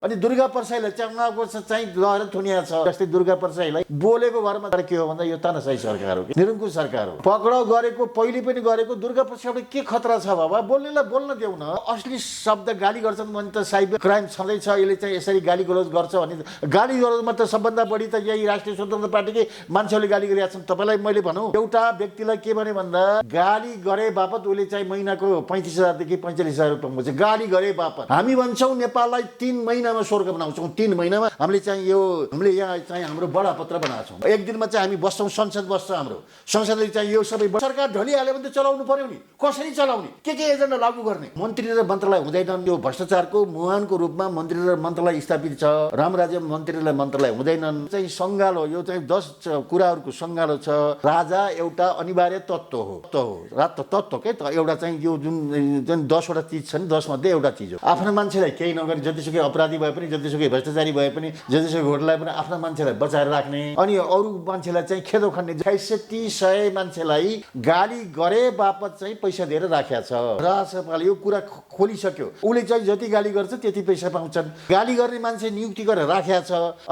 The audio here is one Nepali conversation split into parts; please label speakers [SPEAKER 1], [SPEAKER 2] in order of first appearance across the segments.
[SPEAKER 1] अनि दुर्गा परसाईलाई चाहिँ उहाँको चाहिँ गएर थुनिया छ। जस्तै दुर्गा परसाईलाई बोलेको भरमा के हो भन्दा यो तानाशाही सरकार हो, निरङ्कुश सरकार हो। पक्राउ गरेको पहिले पनि गरेको दुर्गा परसाईबाट के खतरा छ बाबा? बोल्नेलाई बोल्न देऊ न। असली शब्द गाली गर्छन् भने त साइबर क्राइम छँदैछ, यसले चाहिँ यसरी गाली गलोज गर्छ भने गाली गलोजमा त सबभन्दा बढी त यही राष्ट्रिय स्वतन्त्र पार्टीकै मान्छेहरूले गाली गरिरहेका छन्। तपाईँलाई मैले भनौँ, एउटा व्यक्तिलाई के भने भन्दा गाली गरे बापत उसले चाहिँ महिनाको 35,000 देखि 45,000 रुपियाँ पाउँछ। गाली गरे बापत। हामी भन्छौँ नेपाललाई 3 महिनामा स्वर्ग बनाउँछौँ। 3 महिनामा हामीले चाहिँ यहाँ चाहिँ हाम्रो बडापत्र बनाएको छौँ। एक दिनमा चाहिँ हामी बस्छौँ, संसद बस्छ हाम्रो। संसदले चाहिँ यो सबै सरकार ढलिहाल्यो भने त चलाउनु पर्यो नि। कसरी चलाउने, के एजेन्डा लागू गर्ने? मन्त्री र मन्त्रालय हुँदैनन्। यो भ्रष्टाचारको मुहानको रूपमा मन्त्री र मन्त्रालय स्थापित छ। रामराज्य मन्त्री र मन्त्रालय हुँदैनन्। चाहिँ सङ्गालो, यो चाहिँ 10 कुराहरूको सङ्गालो छ। राजा एउटा अनिवार्य तत्त्व हो। तत्त्व के त एउटा चाहिँ यो जुन 10 वटा चिज छ नि, 10 मध्ये एउटा चिज हो। आफ्ना मान्छेलाई केही नगरी जतिसुकै अपराधी भए पनि, जतिसुकै भ्रष्टाचारी भए पनि, जतिसुकै घोटाला पनि आफ्ना मान्छेलाई बचाएर राख्ने, अनि अरू मान्छेलाई चाहिँ खेदो खन्ने 100 मान्छेलाई गाली गरे बापत चाहिँ पैसा दिएर राखेको छ। राजसभाले यो कुरा खोलिसक्यो। उसले चाहिँ जति गाली गर्छ त्यति पैसा पाउँछन्। गाली गर्ने मान्छे नियुक्ति गरेर राखेको छ।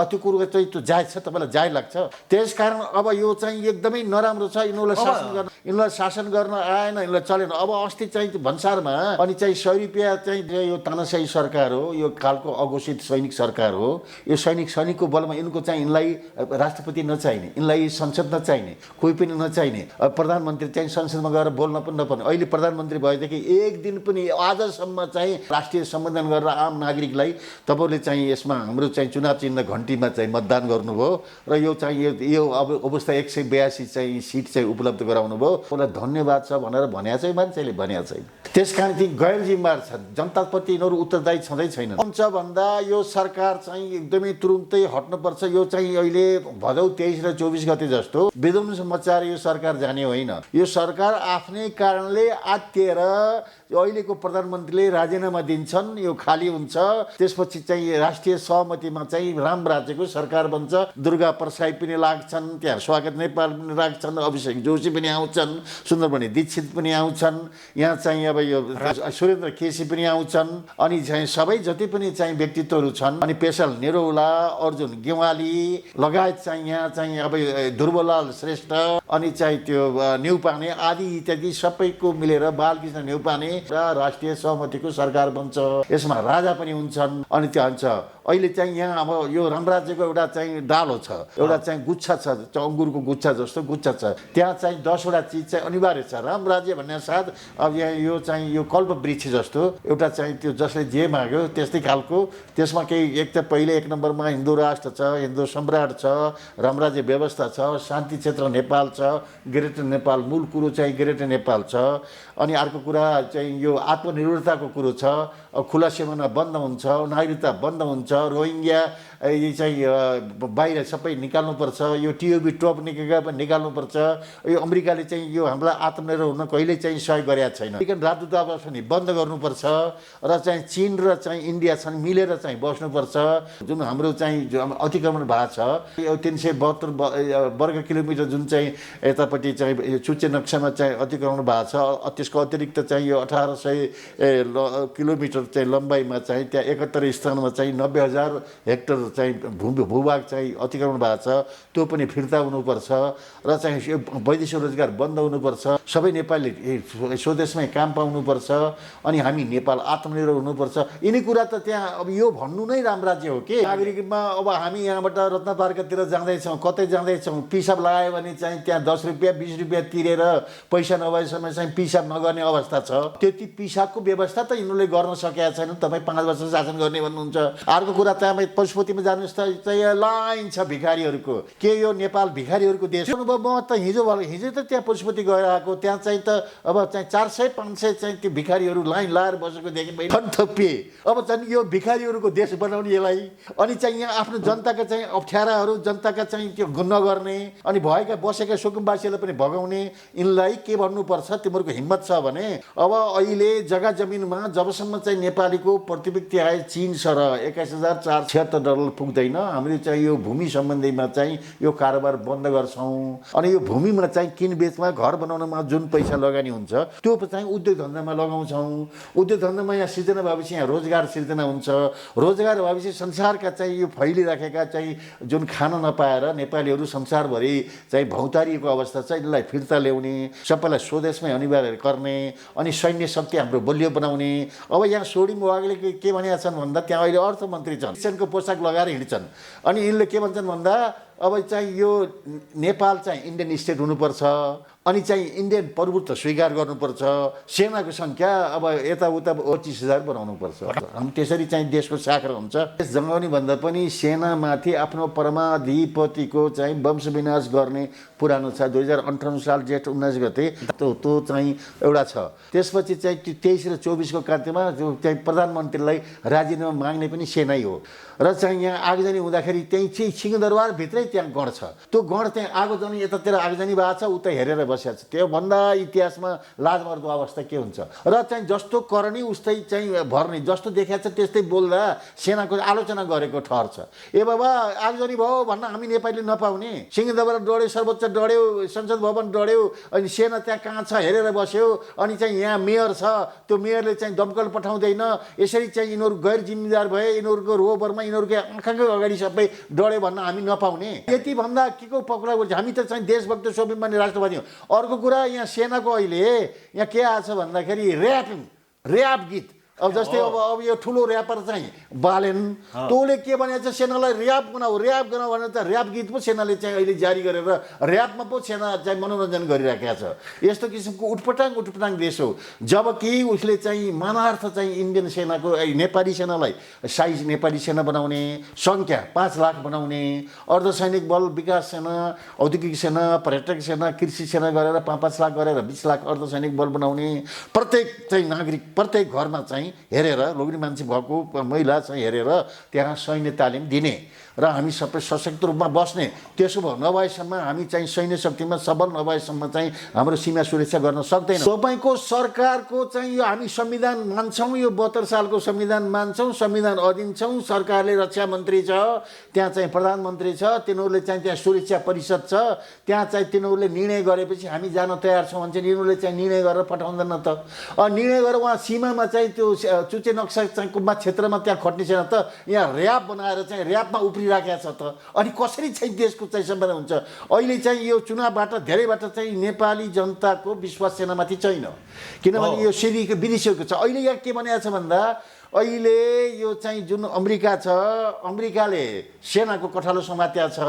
[SPEAKER 1] त्यो कुरो चाहिँ त्यो जायज छ, तपाईँलाई जायज लाग्छ? त्यसकारण अब यो चाहिँ एकदमै नराम्रो छ। यिनीहरूलाई शासन गर्न आएन, यिनीहरूलाई चलेन। अब अस्ति चाहिँ भन्सारमा अनि चाहिँ 100 रुपियाँ चाहिँ यो तानाशाही सरकार हो, यो कालको अघोषित सैनिक सरकार हो। यो सैनिकको बलमा यिनको चाहिँ यिनलाई राष्ट्रपति नचाहिने, यिनलाई संसद नचाहिने, कोही पनि नचाहिने। प्रधानमन्त्री चाहिँ संसदमा गएर बोल्न पनि नपर्ने। अहिले प्रधानमन्त्री भएदेखि एक दिन पनि आजसम्म चाहिँ राष्ट्रिय सम्बोधन गरेर आम नागरिकलाई तपाईँले चाहिँ यसमा हाम्रो चाहिँ चुनाव चिन्ह घन्टीमा चाहिँ मतदान गर्नुभयो र यो चाहिँ यो अब अवस्था 182 चाहिँ सिट चाहिँ उपलब्ध गराउनु भयो। उसलाई धन्यवाद छ भनेर भनेको चाहिँ मान्छेले भनेको छैन। त्यसकारण ती गैर जिम्मेवार छन्। जनताप्रति यिनीहरू उत्तरदायी छँदै छैनन्। हुन्छ भन्दा यो सरकार चाहिँ एकदमै तुरुन्तै हट्नुपर्छ। यो चाहिँ अहिले भदौ 23 र 24 गते जस्तो विध्वंस मचाएर यो सरकार जाने होइन। यो सरकार आफ्नै कारणले आत्तिएर अहिलेको प्रधानमन्त्रीले राजीनामा दिन्छन्, यो खाली हुन्छ। त्यसपछि चाहिँ राष्ट्रिय सहमतिमा चाहिँ राम राज्यको सरकार बन्छ। दुर्गा परसाई पनि लाग्छन्, त्यहाँ स्वागत नेपाल पनि लाग्छन्, अभिषेक जोशी पनि आउँछन्, सुन्दरमणि दीक्षित पनि आउँछन्, यहाँ चाहिँ अब यो सुरेन्द्र केसी पनि आउँछन्, अनि चाहिँ सबै जति पनि चाहिँ व्यक्तित्वहरू छन्, अनि पेशल निरौला, अर्जुन गेवाली लगायत चाहिँ यहाँ चाहिँ अब ध्रुवलाल श्रेष्ठ, अनि चाहिँ त्यो न्युपाने आदि इत्यादि सबैको मिलेर बालकृष्ण न्युपाने र राष्ट्रिय सहमतिको सरकार बन्छ। यसमा राजा पनि हुन्छन्। अनि त्यो हुन्छ अहिले चाहिँ यहाँ अब यो रामराज्यको एउटा चाहिँ डालो छ, एउटा चाहिँ गुच्छा छ, अङ्गुरको गुच्छा जस्तो गुच्छा छ। त्यहाँ चाहिँ 10 वटा चिज चाहिँ अनिवार्य छ। रामराज्य भन्ने साथ अब यहाँ यो चाहिँ यो कल्प वृक्ष जस्तो एउटा चाहिँ त्यो जसले जे माग्यो त्यस्तै खालको। त्यसमा केही एक त पहिले 1 नम्बरमा हिन्दू राष्ट्र छ, हिन्दू सम्राट छ, रामराज्य व्यवस्था छ, शान्ति क्षेत्र नेपाल छ, ग्रेटर नेपाल मूल कुरो चाहिँ ग्रेटर नेपाल छ। अनि अर्को कुरा चाहिँ यो आत्मनिर्भरताको कुरो छ। खुला सिमाना बन्द हुन्छ, नागरिकता बन्द हुन्छ, रोहिङ्ग्या यो चाहिँ बाहिर सबै निकाल्नुपर्छ, यो टिओबी टप निकाल्नुपर्छ। यो अमेरिकाले चाहिँ यो हामीलाई आत्मनिर्भर हुन कहिल्यै चाहिँ सहयोग गरेका छैन। अमेरिकन राजदूतावास पनि बन्द गर्नुपर्छ र चाहिँ चीन र चाहिँ इन्डिया छन् मिलेर चाहिँ बस्नुपर्छ। जुन हाम्रो चाहिँ अतिक्रमण भएको छ यो 372 वर्ग किलोमिटर जुन चाहिँ यतापट्टि चाहिँ चुच्चे नक्सामा चाहिँ अतिक्रमण भएको छ, त्यसको अतिरिक्त चाहिँ यो 1800 किलोमिटर चाहिँ लम्बाइमा चाहिँ त्यहाँ 71 स्थानमा चाहिँ 90,000 हेक्टर चाहिँ भूभाग चाहिँ अतिक्रमण भएको छ। त्यो पनि फिर्ता हुनुपर्छ र चाहिँ वैदेशिक रोजगार बन्द हुनुपर्छ। सबै नेपालीले स्वदेशमै काम पाउनुपर्छ। अनि हामी नेपाल आत्मनिर्भर हुनुपर्छ। यिनी कुरा त त्यहाँ अब यो भन्नु नै राम राज्य हो के? नागरिकमा अब हामी यहाँबाट रत्न पार्कतिर जाँदैछौँ, कतै जाँदैछौँ, पिसाब लगायो भने चाहिँ त्यहाँ 10 रुपियाँ 20 रुपियाँ तिरेर पैसा नभएसम्म चाहिँ पिसाब नगर्ने अवस्था छ। त्यति पिसाबको व्यवस्था त यिनीहरूले गर्न सकेका छैनन्। तपाईँ 5 वर्ष शासन गर्ने भन्नुहुन्छ। अर्को कुरा तपाईँ पशुपतिमा जानुहोस् त चाहिँ लाइन छ भिखारीहरूको। के यो नेपाल भिखारीहरूको देश? म त हिजो त त्यहाँ पशुपति गएर आएको। त्यहाँ चाहिँ त अब चाहिँ 400-500 चाहिँ त्यो भिखारीहरू लाइन लाएर बसेको देखेँ मैले। थपिए अब चाहिँ यो भिखारीहरूको देश बनाउने यसलाई। अनि चाहिँ यहाँ आफ्नो जनताका चाहिँ अप्ठ्याराहरू जनताका चाहिँ त्यो नगर्ने, अनि भएका बसेका सुकुम्बासीलाई पनि भगाउने। यिनलाई के भन्नुपर्छ? तिमीहरूको हिम्मत छ भने अब अहिले जग्गा जमिनमा जबसम्म चाहिँ नेपालीको प्रति व्यक्ति आय चीन सर $21,476 बल पुग्दैन, हामीले चाहिँ यो भूमि सम्बन्धीमा चाहिँ यो कारोबार बन्द गर्छौँ। अनि यो भूमिमा चाहिँ किनबेचमा घर बनाउनमा जुन पैसा लगानी हुन्छ त्यो चाहिँ उद्योग धन्दामा लगाउँछौँ। उद्योग धन्दामा यहाँ सिर्जना भएपछि यहाँ रोजगार सिर्जना हुन्छ। रोजगार भएपछि संसारका चाहिँ यो फैलिराखेका चाहिँ जुन खान नपाएर नेपालीहरू संसारभरि चाहिँ भौतारिएको अवस्था छ, यसलाई फिर्ता ल्याउने, सबैलाई स्वदेशमै अनिवार्य गर्ने, अनि सैन्य शक्ति हाम्रो बलियो बनाउने। अब यहाँ सोडिङ वागले के भनेका छन् भन्दा त्यहाँ अहिले अर्थमन्त्री छन्, क्रिस्चियनको पोसाक लगाएर हिँड्छन्। अनि यिनले के भन्छन् भन्दा अब चाहिँ यो नेपाल चाहिँ इन्डियन स्टेट हुनुपर्छ, अनि चाहिँ इन्डियन प्रभुत्व स्वीकार गर्नुपर्छ, सेनाको सङ्ख्या अब यताउता 25,000 बनाउनुपर्छ। हामी त्यसरी चाहिँ देशको साखर हुन्छ। देश जङ्गाउने भन्दा पनि सेनामाथि आफ्नो परमाधिपतिको चाहिँ वंश विनाश गर्ने पुरानो छ। 2058 साल जेठ 19 गते त्यो चाहिँ एउटा छ। त्यसपछि चाहिँ 23 र 24 को क्रान्तिमा जो चाहिँ प्रधानमन्त्रीलाई राजीनामा माग्ने पनि सेनै हो। र चाहिँ यहाँ आगजनी हुँदाखेरि त्यही चाहिँ सिंहदरबारभित्रै त्यहाँ गढ छ। त्यो गढ त्यहाँ आगो जनी यतातिर आगजनी भएको छ, उता हेरेर बसेको छ। त्योभन्दा इतिहासमा लाजमर्दो अवस्था के हुन्छ? र चाहिँ जस्तो करनी उस्तै चाहिँ भर्ने, जस्तो देखाएको छ त्यस्तै बोल्दा सेनाको आलोचना गरेको ठहर छ। ए बाबा आगजनी भयो भन्न हामी नेपालीले नपाउने? सिंहदरबार डढ्यो, सर्वोच्च डढ्यो, संसद भवन डढ्यो, अनि सेना त्यहाँ कहाँ छ हेरेर बस्यो। अनि चाहिँ यहाँ मेयर छ, त्यो मेयरले चाहिँ दमकल पठाउँदैन। यसरी चाहिँ यिनीहरू गैर जिम्मेदार भए, यिनीहरूको रोबरमा यिनीहरूको आँखाको अगाडि सबै डढ्यो भन्न हामी नपाउने? यति भन्दा के को पक्राउ गर्छ? हामी त चाहिँ देशभक्त स्वाभिमानी राष्ट्रवादी हो। अर्को कुरा यहाँ सेनाको अहिले यहाँ के आछ भन्दाखेरि ऱ्याप गीत। अब जस्तै अब यो ठुलो ऱ्यापर चाहिँ बालेन, तँले के भनेको छ सेनालाई ऱ्याप बनाऊ भनेर त ऱ्याप गीत पो सेनाले चाहिँ अहिले जारी गरेर ऱ्यापमा पो सेना चाहिँ मनोरञ्जन गरिराखेको छ। यस्तो किसिमको उटपटाङ देश हो। जबकि उसले चाहिँ मानार्थ चाहिँ इन्डियन सेनाको नेपाली सेनालाई साइज नेपाली सेना बनाउने, सङ्ख्या 5 लाख बनाउने, अर्धसैनिक बल विकास सेना, औद्योगिक सेना, पर्यटक सेना, कृषि सेना गरेर 5-5 लाख गरेर 20 लाख अर्धसैनिक बल बनाउने, प्रत्येक चाहिँ नागरिक प्रत्येक घरमा चाहिँ हेरेर लोग्ने मान्छे भएको महिला चाहिँ हेरेर त्यहाँ सैन्य तालिम दिने र हामी सबै सशक्त रूपमा बस्ने। त्यसो भयो नभएसम्म हामी चाहिँ सैन्य शक्तिमा सबल नभएसम्म चाहिँ हाम्रो सीमा सुरक्षा गर्न सक्दैन। तपाईँको सरकारको चाहिँ यो हामी संविधान मान्छौँ, यो 72 सालको संविधान मान्छौँ, संविधान अदिन्छौँ। सरकारले रक्षा मन्त्री छ, त्यहाँ चाहिँ प्रधानमन्त्री छ, तिनीहरूले चाहिँ त्यहाँ सुरक्षा परिषद छ, त्यहाँ चाहिँ तिनीहरूले निर्णय गरेपछि हामी जान तयार छौँ भन्छ। यिनीहरूले चाहिँ निर्णय गरेर पठाउँदैन त। निर्णय गरेर उहाँ सीमामा चाहिँ त्यो चुचे नक्सा चाहिँ कुम्बा क्षेत्रमा त्यहाँ खट्ने छैन त, यहाँ ऱ्याप बनाएर चाहिँ ऱ्यापमा उफ्रिराखेको छ त। अनि कसरी चाहिँ देशको चाहिँ सम्बन्ध हुन्छ? अहिले चाहिँ यो चुनावबाट धेरैबाट चाहिँ नेपाली जनताको विश्वास सेनामाथि छैन, किनभने यो विदेशीको छ। अहिले यहाँ के भनेको छ भन्दा अहिले यो चाहिँ जुन अमेरिका छ, अमेरिकाले सेनाको कठालो समात्या छ,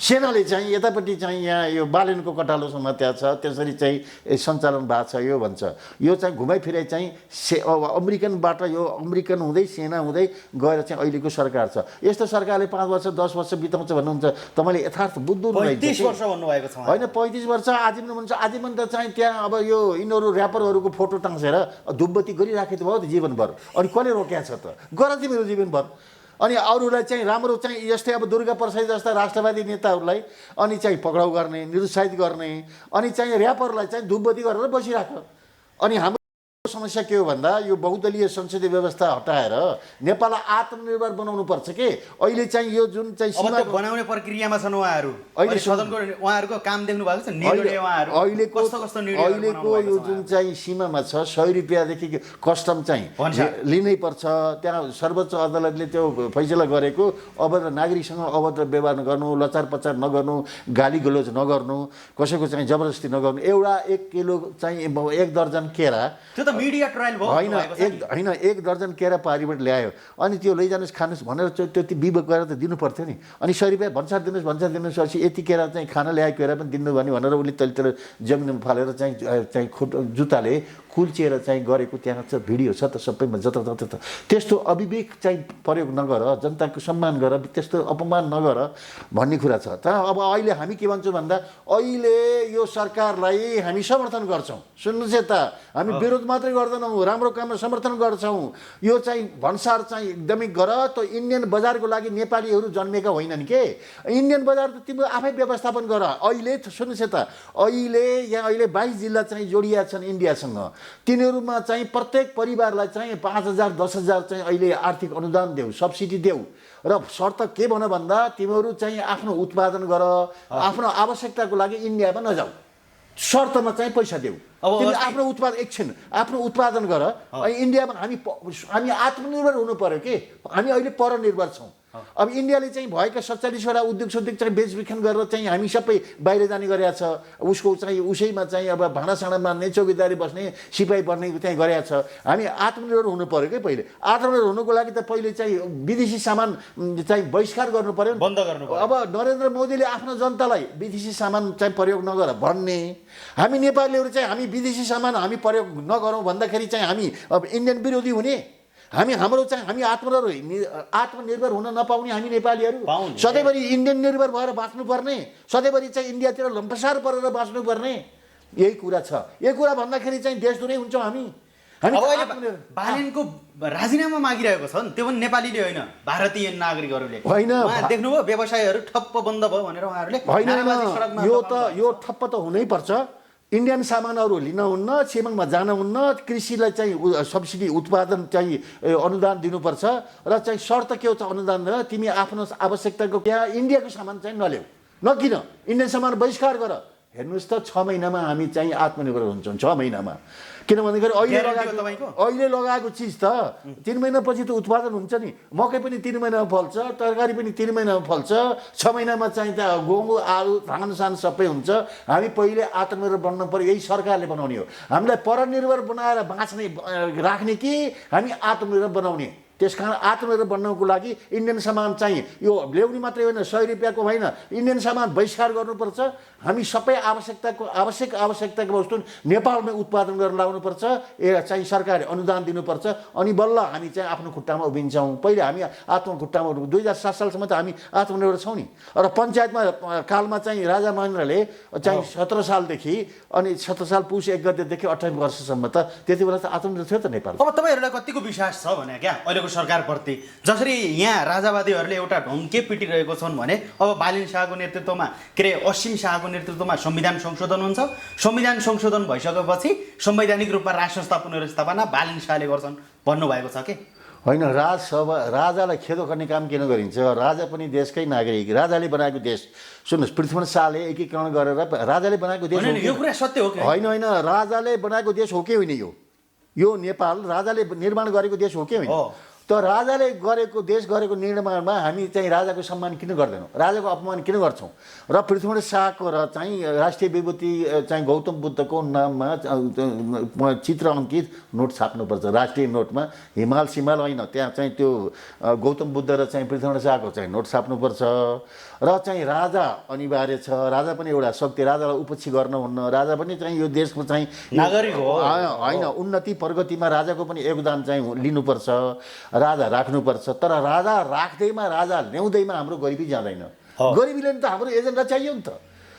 [SPEAKER 1] सेनाले चाहिँ यतापट्टि चाहिँ यहाँ यो बालेनको कठालो समात्या छ, त्यसरी चाहिँ सञ्चालन भएको छ। यो भन्छ यो चाहिँ घुमाइफिराइ चाहिँ अमेरिकनबाट यो अमेरिकन हुँदै सेना हुँदै गएर चाहिँ अहिलेको सरकार छ। यस्तो सरकारले 5 वर्ष 10 वर्ष बिताउँछ भन्नुहुन्छ, तपाईँले यथार्थ बुझ्नु हुँदैन।
[SPEAKER 2] 35 वर्ष भन्नुभएको छ
[SPEAKER 1] होइन, 35 वर्ष आजीवन भन्छ। आजीवन त चाहिँ त्यहाँ अब यो यिनीहरू ऱ्यापरहरूको फोटो टाँसेर धुपबत्ती गरिराखेको भयो त जीवनभर। अनि कसले रोक्या छ त? गर तिमीहरू जीवनभर। अनि अरूलाई चाहिँ राम्रो चाहिँ यस्तै अब दुर्गा प्रसाद जस्ता राष्ट्रवादी नेताहरूलाई अनि चाहिँ पक्राउ गर्ने, निरुत्साहित गर्ने, अनि चाहिँ ऱ्यापरलाई चाहिँ धुपबत्ती गरेर बसिराख। अनि हाम्रो समस्या के हो भन्दा यो बहुदलीय संसदीय व्यवस्था हटाएर नेपाललाई आत्मनिर्भर बनाउनु पर्छ के। अहिले चाहिँ यो जुन चाहिँ
[SPEAKER 2] सीमा बनाउने प्रक्रियामा छन् उहाँहरू। अहिले सदनको उहाँहरूको काम देख्नु भएको छ। निर्णय उहाँहरू
[SPEAKER 1] अहिलेको यो जुन चाहिँ सीमामा छ 100 रुपियाँदेखि कस्टम चाहिँ लिनै पर्छ। त्यहाँ सर्वोच्च अदालतले त्यो फैसला गरेको अभद्र नागरिकसँग अभद्र व्यवहार नगर्नु, लचार पचार नगर्नु, गाली गलोज नगर्नु, कसैको चाहिँ जबरजस्ती नगर्नु। एउटा 1 किलो चाहिँ 1 दर्जन केरा
[SPEAKER 2] मिडिया ट्रायल भयो
[SPEAKER 1] होइन 1 दर्जन केरा पारिबाट ल्यायो अनि त्यो लैजानुहोस् खानुहोस् भनेर त्यो विवेक गरेर त दिनु पर्थ्यो नि। अनि 100 रुपियाँ भन्सार दिनुहोस् पछि यति केरा चाहिँ खाना ल्याएको केरा पनि दिनु भने भनेर उसले तलतिर जमिनमा फालेर चाहिँ जुत्ताले कुल्चिएर चाहिँ गरेको त्यहाँ छ, भिडियो छ त सबैमा जताततै त। त्यस्तो अविवेक चाहिँ प्रयोग नगर, जनताको सम्मान गर, त्यस्तो अपमान नगर भन्ने कुरा छ। त अब अहिले हामी के भन्छौँ भन्दा अहिले यो सरकारलाई हामी समर्थन गर्छौँ। सुन्नुहोस् त, हामी विरोध मात्रै गर्दैनौँ, राम्रो काममा समर्थन गर्छौँ। यो चाहिँ भन्सार चाहिँ एकदमै गर। त इन्डियन बजारको लागि नेपालीहरू जन्मेका होइनन् के। इन्डियन बजार त तिम्रो आफै व्यवस्थापन गर। अहिले सुन्नुहोस् त, अहिले यहाँ अहिले 22 जिल्ला चाहिँ जोडिया छन् इन्डियासँग। तिनीहरूमा चाहिँ प्रत्येक परिवारलाई चाहिँ 5,000 10,000 चाहिँ अहिले आर्थिक अनुदान देऊ, सब्सिडी देऊ र शर्त के भन भन्दा तिमीहरू चाहिँ आफ्नो उत्पादन गर, आफ्नो आवश्यकताको लागि इन्डियामा नजाऊ, शर्तमा चाहिँ पैसा देऊ। तिमी आफ्नो उत्पादन एकछिन आफ्नो उत्पादन गर। इन्डियामा हामी आत्मनिर्भर हुनु पर्यो कि हामी अहिले परनिर्भर छौँ। अब इन्डियाले चाहिँ भएका 47वटा उद्योग चाहिँ बेचबिखन गरेर चाहिँ हामी सबै बाहिर जाने गरेका छ। उसको चाहिँ उसैमा चाहिँ अब भाँडासाँडा मान्ने, चौकीदारी बस्ने, सिपाही बन्ने चाहिँ गरेका छ। हामी आत्मनिर्भर हुनु पर्यो कि पहिले। आत्मनिर्भर हुनुको लागि त पहिले चाहिँ विदेशी सामान चाहिँ बहिष्कार गर्नु पर्यो,
[SPEAKER 2] बन्द गर्नु पर्यो।
[SPEAKER 1] अब नरेन्द्र मोदीले आफ्नो जनतालाई विदेशी सामान चाहिँ प्रयोग नगर भन्ने, हामी नेपालीहरू चाहिँ हामी विदेशी सामान हामी प्रयोग नगरौँ भन्दाखेरि चाहिँ हामी अब इन्डियन विरोधी हुने। हाम्रो चाहिँ हामी आत्मनिर्भर हुन नपाउने हामी नेपालीहरू सधैँभरि इन्डियन निर्भर भएर बाँच्नुपर्ने, सधैँभरि चाहिँ इन्डियातिर लम्पसार परेर बाँच्नुपर्ने, यही कुरा छ। यही कुरा भन्दाखेरि चाहिँ देशद्रोही हुन्छौँ हामी।
[SPEAKER 2] बालेनको राजीनामा मागिरहेको छ नि, त्यो पनि नेपालीले होइन, भारतीय नागरिकहरूले
[SPEAKER 1] होइन।
[SPEAKER 2] देख्नुभयो व्यवसायहरू ठप्प बन्द भयो भनेर उहाँहरूले
[SPEAKER 1] होइन। यो ठप्प त हुनैपर्छ। इन्डियन सामानहरू लिन हुन्न, सीमामा जान हुन्न, कृषिलाई चाहिँ सब्सिडी उत्पादन चाहिँ अनुदान दिनुपर्छ र चाहिँ शर्त के हो त अनुदान तिमी आफ्नो आवश्यकताको त्यहाँ इन्डियाको सामान चाहिँ नल्याऊ, नकिन, इन्डियन सामान बहिष्कार गर। हेर्नुहोस् त 6 महिनामा हामी चाहिँ आत्मनिर्भर हुन्छौँ। 6 महिनामा किन भन्दाखेरि अहिले लगाएको चिज त 3 महिनापछि त उत्पादन हुन्छ नि। मकै पनि 3 महिनामा फल्छ, तरकारी पनि 3 महिनामा फल्छ, 6 महिनामा चाहिँ त गहुँ आलु धानसान सबै हुन्छ। हामी पहिले आत्मनिर्भर बन्न पर्यो, यही सरकारले बनाउने हो। हामीलाई परनिर्भर बनाएर बाँच्ने राख्ने कि हामी आत्मनिर्भर बनाउने। त्यसकारण आत्मनिर्भर बन्नको लागि इन्डियन सामान चाहिँ यो ल्याउने मात्रै होइन, 100 रुपियाँको होइन, इन्डियन सामान बहिष्कार गर्नुपर्छ। हामी सबै आवश्यकताको वस्तु नेपालमै उत्पादन गरेर ल्याउनुपर्छ। चाहिँ सरकारले अनुदान दिनुपर्छ, अनि बल्ल हामी चाहिँ आफ्नो खुट्टामा उभिन्छौँ। पहिले हामी खुट्टामा 2007 सालसम्म त हामी आत्मनिर्भर छौँ नि। र पञ्चायतमा कालमा चाहिँ राजा महेन्द्रले चाहिँ 17 सालदेखि अनि 17 साल पुस 1 गतेदेखि 28 वर्षसम्म त त्यति बेला त आत्मनिर्भर थियो त नेपाल।
[SPEAKER 2] अब तपाईँहरूलाई कतिको विश्वास छ भने क्या अहिलेको सरकारप्रति? जसरी यहाँ राजावादीहरूले एउटा ढङ्के पिटिरहेको छन् भने अब बालिन शाहको नेतृत्वमा के अरे असीम शाहको नेतृत्वमा संविधान संशोधन हुन्छ। संविधान संशोधन भइसकेपछि संवैधानिक रूपमा राष्ट्र पुनर्स्थापना बालिन शाहले गर्छन् भन्नुभएको छ कि
[SPEAKER 1] होइन? राजालाई खेदो गर्ने काम किन गरिन्छ? राजा पनि देशकै नागरिक, राजाले बनाएको देश। सुन्नुहोस्, पृथ्वी शाहले एकीकरण गरेर राजाले बनाएको देश
[SPEAKER 2] यो कुरा सत्य हो कि
[SPEAKER 1] होइन? राजाले बनाएको देश हो कि होइन? यो नेपाल राजाले निर्माण गरेको देश हो कि होइन? त राजाले गरेको देश गरेको निर्माणमा हामी चाहिँ राजाको सम्मान किन गर्दैनौँ, राजाको अपमान किन गर्छौँ? र पृथ्वी शाहको र चाहिँ राष्ट्रिय विभूति चाहिँ गौतम बुद्धको नाममा चित्र अङ्कित नोट छाप्नुपर्छ। राष्ट्रिय नोटमा हिमाल सिमाल होइन, त्यहाँ चाहिँ त्यो गौतम बुद्ध र चाहिँ पृथ्वी शाहको चाहिँ नोट छाप्नुपर्छ। र चाहिँ राजा अनिवार्य छ, राजा पनि एउटा शक्ति, राजालाई उपेक्षा गर्नुहुन्न। राजा पनि चाहिँ यो देशको चाहिँ
[SPEAKER 2] नागरिक हो
[SPEAKER 1] होइन, उन्नति प्रगतिमा राजाको पनि योगदान चाहिँ लिनुपर्छ, राजा राख्नुपर्छ। तर राजा राख्दैमा राजा ल्याउँदैमा हाम्रो गरिबी जाँदैन। गरिबीले त हाम्रो एजेन्डा चाहियो नि त।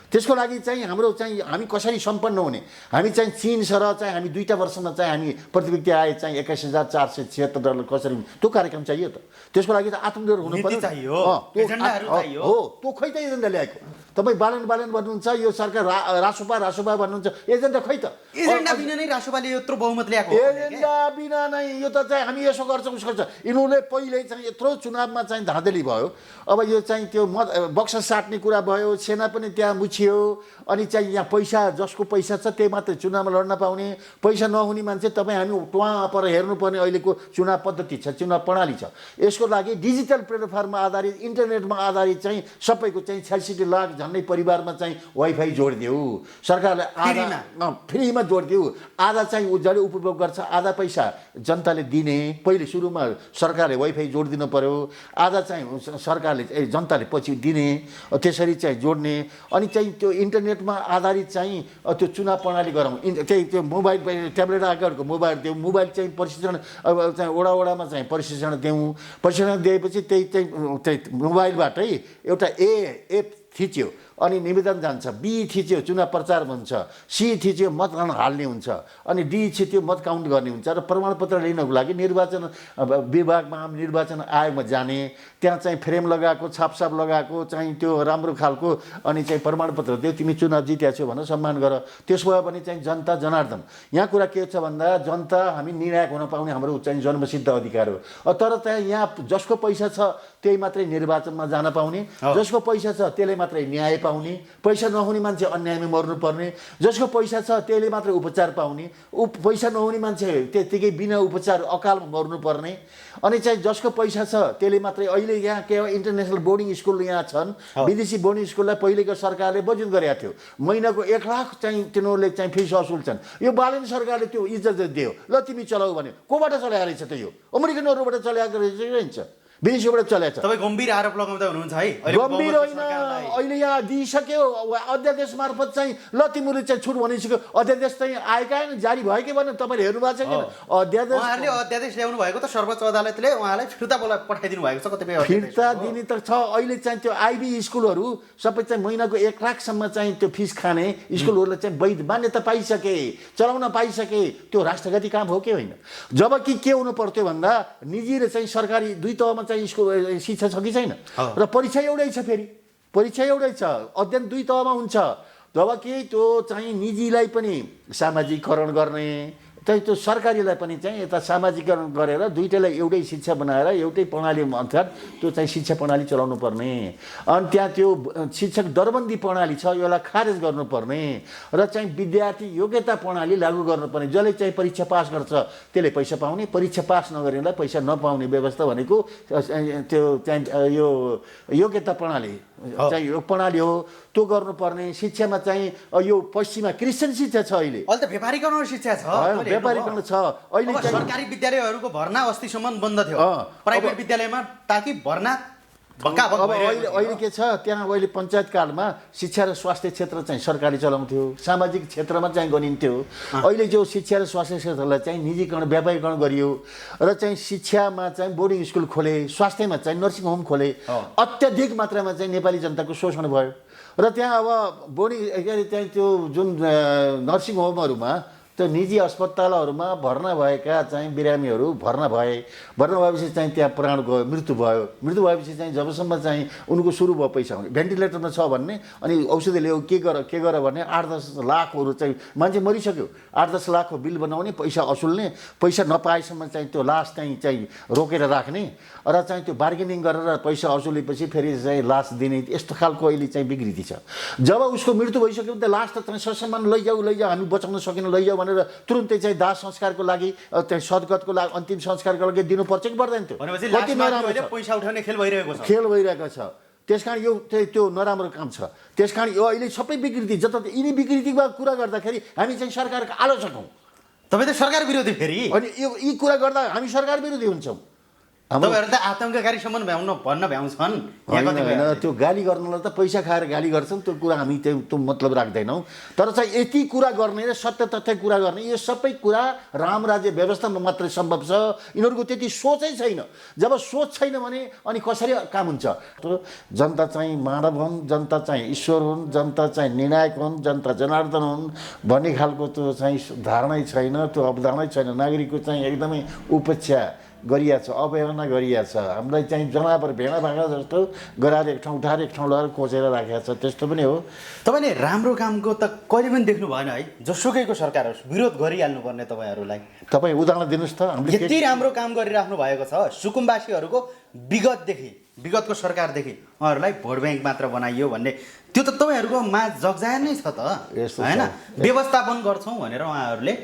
[SPEAKER 1] त्यसको लागि चाहिँ हाम्रो चाहिँ हामी कसरी सम्पन्न हुने? हामी चाहिँ चीन सर चाहिँ हामी 2 वर्षमा चाहिँ हामी प्रति व्यक्ति आए चाहिँ 21,476 डलर कसरी, त्यो कार्यक्रम चाहियो त। त्यसको लागि त आत्मनिर्भर हुनु पर्यो हो। त्यो खै त एजेन्डा ल्याएको? तपाईँ बालन भन्नुहुन्छ, यो सरकार रासोपा भन्नुहुन्छ, एजेन्डा खै त?
[SPEAKER 2] एजेन्डा बिना नै रासोपाले यत्रो बहुमत ल्याएको?
[SPEAKER 1] एजेन्डा बिना नै यो त चाहिँ हामी यसो गर्छौँ उसो गर्छ। यिनीहरूले पहिले चाहिँ यत्रो चुनावमा चाहिँ धाँधली भयो। अब यो चाहिँ त्यो बक्सा साट्ने कुरा भयो, सेना पनि त्यहाँ मुछियो, अनि चाहिँ यहाँ पैसा जसको पैसा छ त्यही मात्रै चुनावमा लड्न पाउने, पैसा नहुने मान्छे तपाईँ हामी टुवा पर हेर्नुपर्ने अहिलेको चुनाव पद्धति छ, चुनाव प्रणाली छ। यसको लागि डिजिटल प्लेटफर्ममा आधारित, इन्टरनेटमा आधारित चाहिँ सबैको चाहिँ 66 लाख झन्डै परिवारमा चाहिँ वाइफाई जोडिदेऊ, सरकारले फ्रीमा जोडिदेऊ। आधा चाहिँ जसले उपभोग गर्छ आधा पैसा जनताले दिने, पहिले सुरुमा सरकारले वाइफाई जोडिदिनु पर्यो, आधा चाहिँ सरकारले जनताले पछि दिने, त्यसरी चाहिँ जोड्ने। अनि चाहिँ त्यो इन्टरनेटमा आधारित चाहिँ त्यो चुनाव प्रणाली गरौँ। त्यही त्यो मोबाइल ट्याब्लेट आकारको मोबाइल देऊ, मोबाइल चाहिँ प्रशिक्षण अब चाहिँ वडामा चाहिँ प्रशिक्षण देऊ। प्रशिक्षण दिएपछि त्यही मोबाइलबाटै एउटा एप थिच्यो, अनि निवेदन जान्छ, बी थिच्यो चुनाव प्रचार हुन्छ, सी थिच्यो मतदान हाल्ने हुन्छ, अनि डी थिच्यो मत काउन्ट गर्ने हुन्छ र प्रमाणपत्र लिनको लागि निर्वाचन विभागमा निर्वाचन आयोगमा जाने, त्यहाँ चाहिँ फ्रेम लगाएको छापछाप लगाएको चाहिँ त्यो राम्रो खालको अनि चाहिँ प्रमाणपत्र दियो तिमी चुनाव जित्या छौ भनेर सम्मान गर। त्यसो भए पनि चाहिँ जनता जनार्दन यहाँ कुरा के छ भन्दा जनता हामी निर्णायक हुन पाउने हाम्रो चाहिँ जन्मसिद्ध अधिकार हो। तर त्यहाँ यहाँ जसको पैसा छ त्यही मात्रै निर्वाचनमा जान पाउने, जसको पैसा छ त्यसले मात्रै न्याय पाउने, पैसा नहुने मान्छे अन्यायमा मर्नुपर्ने, जसको पैसा छ त्यसले मात्रै उपचार पाउने, पैसा नहुने मान्छे त्यतिकै बिना उपचार अकालमा मर्नुपर्ने, अनि चाहिँ जसको पैसा छ त्यसले मात्रै अहिले यहाँ के इन्टरनेसनल बोर्डिङ स्कुल यहाँ छन्, विदेशी बोर्डिङ स्कुललाई पहिलेको सरकारले बजेट गरेको थियो, महिनाको 1 लाख चाहिँ तिनीहरूले चाहिँ फिस असुल्छन्। यो बालन सरकारले त्यो इज्जत दियो, ल तिमी चलाऊ भन्यो। कोबाट चलाएको रहेछ त यो? अमेरिकनहरूबाट चलाएको रहेछ, विदेशीबाट चलाएको छ।
[SPEAKER 2] तपाईँ गम्भीर आरोप लगाउँदै हुनुहुन्छ है?
[SPEAKER 1] गम्भीर होइन, अहिले यहाँ दिइसक्यो अध्यादेश मार्फत चाहिँ ल तिमीले चाहिँ छुट भनिसक्यो। अध्यादेश चाहिँ आएका जारी भयो कि भनेर तपाईँले हेर्नु भएको छ कि? अध्यादेश
[SPEAKER 2] उहाँहरूले अध्यादेश ल्याउनु भएको त सर्वोच्च अदालतले उहाँलाई फिर्ता पठाइदिनु भएको छ कतिपय
[SPEAKER 1] फिर्ता दिने त छ। अहिले चाहिँ त्यो आइबी स्कुलहरू सबै चाहिँ महिनाको 1 लाखसम्म चाहिँ त्यो फिस खाने स्कुलहरूले चाहिँ वैध मान्यता पाइसके, चलाउन पाइसके, त्यो राष्ट्रगति काम हो कि होइन? जबकि के हुनु पर्थ्यो भन्दा निजी र चाहिँ सरकारी दुई तहमा चाहिँ स्कुल शिक्षा छ कि छैन? र परीक्षा एउटै छ, फेरि परीक्षा एउटै छ, अध्ययन दुई तहमा हुन्छ। जबकि त्यो चाहिँ निजीलाई पनि सामाजिकरण गर्ने, चाहिँ त्यो सरकारीलाई पनि चाहिँ यता सामाजिकरण गरेर दुईटैलाई एउटै शिक्षा बनाएर एउटै प्रणाली अनुसार त्यो चाहिँ शिक्षा प्रणाली चलाउनु पर्ने। अनि त्यहाँ त्यो शिक्षक दरबन्दी प्रणाली छ, यसलाई खारेज गर्नुपर्ने र चाहिँ विद्यार्थी योग्यता प्रणाली लागू गर्नुपर्ने। जसले चाहिँ परीक्षा पास गर्छ त्यसले पैसा पाउने, परीक्षा पास नगरेलाई पैसा नपाउने व्यवस्था भनेको त्यो चाहिँ यो योग्यता प्रणाली चाहिँ यो प्रणाली हो, त्यो गर्नुपर्ने। शिक्षामा चाहिँ यो पश्चिममा क्रिस्चियन शिक्षा छ, अहिले
[SPEAKER 2] अहिले त व्यापारीकरण शिक्षा छ,
[SPEAKER 1] व्यापारीकरण छ। अहिले
[SPEAKER 2] सरकारी विद्यालयहरूको भर्ना अस्तिसम्म बन्द थियो, प्राइभेट विद्यालयमा ताकि भर्ना
[SPEAKER 1] अब अहिले के छ, त्यहाँ अहिले पञ्चायत कालमा शिक्षा र स्वास्थ्य क्षेत्र चाहिँ सरकारले चलाउँथ्यो, सामाजिक क्षेत्रमा चाहिँ गनिन्थ्यो। अहिले जो शिक्षा र स्वास्थ्य क्षेत्रलाई चाहिँ निजीकरण व्यापारीकरण गरियो र चाहिँ शिक्षामा चाहिँ बोर्डिङ स्कुल खोले, स्वास्थ्यमा चाहिँ नर्सिङ होम खोले, अत्याधिक मात्रामा चाहिँ नेपाली जनताको शोषण भयो। र त्यहाँ अब बोर्डिङ चाहिँ त्यो जुन नर्सिङ होमहरूमा त्यो निजी अस्पतालहरूमा भर्ना भएका चाहिँ बिरामीहरू भर्ना भएपछि चाहिँ त्यहाँ प्राण गयो, मृत्यु भयो। मृत्यु भएपछि चाहिँ जबसम्म चाहिँ उनको सुरु भयो पैसा आउने, भेन्टिलेटरमा छ भन्ने अनि औषधि ल्याऊ के गर भन्ने 8-10 लाखहरू चाहिँ मान्छे मरिसक्यो, 8-10 लाखको बिल बनाउने, पैसा असुल्ने, पैसा नपाएसम्म चाहिँ त्यो लास चाहिँ रोकेर राख्ने र चाहिँ त्यो बार्गेनिङ गरेर पैसा असुलेपछि फेरि चाहिँ लास दिने, यस्तो खालको अहिले चाहिँ विकृति छ। जब उसको मृत्यु भइसक्यो भने त लास त चाहिँ ससम्मान लैजाऊ हामी बचाउन सकेन लैजाऊ भनेर तुरुन्तै चाहिँ दाह संस्कारको लागि चाहिँ सद्गतको लागि अन्तिम संस्कारको लागि दिनुपर्छ कि पर्दैन? त्यो
[SPEAKER 2] कति नराम्रो पैसा उठाउने खेल
[SPEAKER 1] भइरहेको छ। त्यसकारण यो त्यो नराम्रो काम छ। त्यसकारण यो अहिले सबै विकृति जता यिनी विकृतिको कुरा गर्दाखेरि हामी चाहिँ सरकारको आलोचक हौँ।
[SPEAKER 2] तपाईँ त सरकार विरोधी फेरि,
[SPEAKER 1] अनि यी कुरा गर्दा हामी सरकार विरोधी हुन्छौँ।
[SPEAKER 2] तपाईँहरू त आतङ्ककारीसम्म भन्न भ्याउँछन्।
[SPEAKER 1] होइन, त्यो गाली गर्नलाई त पैसा खाएर गाली गर्छन्, त्यो कुरा हामी त्यो मतलब राख्दैनौँ। तर चाहिँ यति कुरा गर्ने र सत्य तथ्य कुरा गर्ने यो सबै कुरा राम राज्य व्यवस्थामा मात्रै सम्भव छ। यिनीहरूको त्यति सोचै छैन। जब सोच छैन भने अनि कसरी काम हुन्छ? जनता चाहिँ मानव हुन्, जनता चाहिँ ईश्वर हुन्, जनता चाहिँ निर्णायक हुन्, जनता जनार्दन हुन् भन्ने खालको त्यो चाहिँ धारणै छैन, त्यो अवधारणै छैन। नागरिकको चाहिँ एकदमै उपेक्षा गरिया छ, अवहेलना गरिया छ। हामीलाई चाहिँ जनावर भेडा भाँडा जस्तो गराएर एक ठाउँ उठाएर एक ठाउँ लगाएर कोचेर राखेको छ, त्यस्तो पनि हो।
[SPEAKER 2] तपाईँले राम्रो कामको त कहिले पनि देख्नु भएन है? जसुकैको सरकार होस् विरोध गरिहाल्नु पर्ने तपाईँहरूलाई।
[SPEAKER 1] तपाईँ उदाहरण दिनुहोस् त। हामीले
[SPEAKER 2] यति राम्रो काम गरिराख्नु भएको छ, सुकुम्बासीहरूको विगतको सरकारदेखि उहाँहरूलाई भोट ब्याङ्क मात्र बनाइयो भन्ने त्यो त तपाईँहरूको मा जगजाहेर नै छ त, होइन? व्यवस्थापन गर्छौँ भनेर उहाँहरूले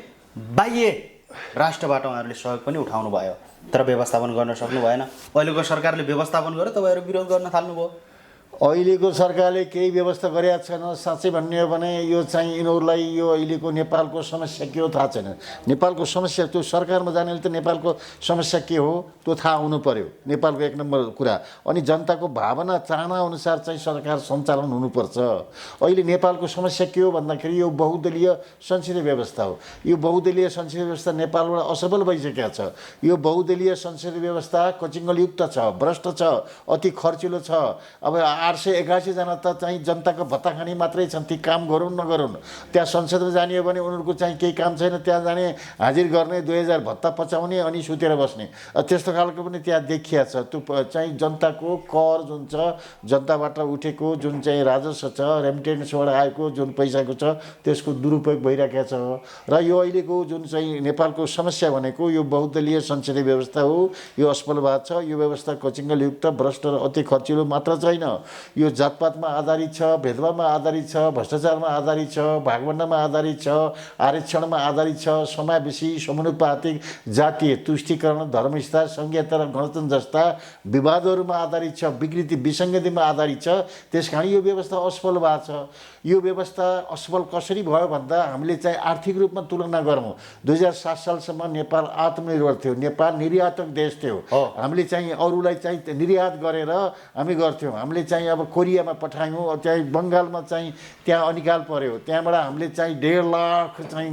[SPEAKER 2] बाह्य राष्ट्रबाट उहाँहरूले सहयोग पनि उठाउनु भयो, तर व्यवस्थापन गर्न सक्नु भएन। अहिलेको सरकारले व्यवस्थापन गर्यो, तपाईँहरू विरोध गर्न थाल्नुभयो।
[SPEAKER 1] अहिलेको सरकारले केही व्यवस्था गरेका छैन। साँच्चै भन्ने हो भने यो चाहिँ यिनीहरूलाई यो अहिलेको नेपालको समस्या के हो थाहा छैन। नेपालको समस्या त्यो सरकारमा जानेले त नेपालको समस्या के हो त्यो थाहा हुनु पर्यो, नेपालको 1 नम्बर कुरा। अनि जनताको भावना चाहना अनुसार चाहिँ सरकार सञ्चालन हुनुपर्छ। अहिले नेपालको समस्या के हो भन्दाखेरि यो बहुदलीय संसदीय व्यवस्था हो। यो बहुदलीय संसदीय व्यवस्था नेपालबाट असफल भइसकेको छ। यो बहुदलीय संसदीय व्यवस्था कचिङ्गलयुक्त छ, भ्रष्ट छ, अति खर्चिलो छ। अब 881 जना त चाहिँ जनताको भत्ता खाने मात्रै छन्। ती काम गरौँ नगरौँ, त्यहाँ संसदमा जाने हो भने उनीहरूको चाहिँ केही काम छैन, त्यहाँ जाने हाजिर गर्ने 2000 भत्ता पचाउने अनि सुतेर बस्ने, त्यस्तो खालको पनि त्यहाँ देखिया छ। त्यो चाहिँ जनताको कर जुन छ, जनताबाट उठेको जुन चाहिँ राजस्व छ, रेमिटेन्सबाट आएको जुन पैसाको छ, त्यसको दुरुपयोग भइरहेको छ। र यो अहिलेको जुन चाहिँ नेपालको समस्या भनेको यो बहुदलीय संसदीय व्यवस्था हो। यो असफलवाद छ। यो व्यवस्था कचिङ्गलयुक्त, भ्रष्ट र अति खर्चिलो मात्र छैन, यो जातपातमा आधारित छ, भेदभावमा आधारित छ, भ्रष्टाचारमा आधारित छ, भागवण्डमा आधारित छ, आरक्षणमा आधारित छ, समावेशी, समानुपातिक, जातीय तुष्टिकरण, धर्मस्था, संघीयता र गणतन्त्र जस्ता विवादहरूमा आधारित छ, विकृति विसङ्गतिमा आधारित छ। त्यस कारण यो व्यवस्था असफल भएको छ। यो व्यवस्था असफल कसरी भयो भन्दा हामीले चाहिँ आर्थिक रूपमा तुलना गरौँ, 2007 सालसम्म नेपाल आत्मनिर्भर थियो, नेपाल निर्यातक देश थियो। हामीले चाहिँ अरूलाई चाहिँ निर्यात गरेर हामी गर्थ्यौँ। हामीले चाहिँ अब कोरियामा पठायौँ, चाहिँ बङ्गालमा चाहिँ त्यहाँ अनिकाल पर्यो, त्यहाँबाट हामीले चाहिँ 1.5 लाख चाहिँ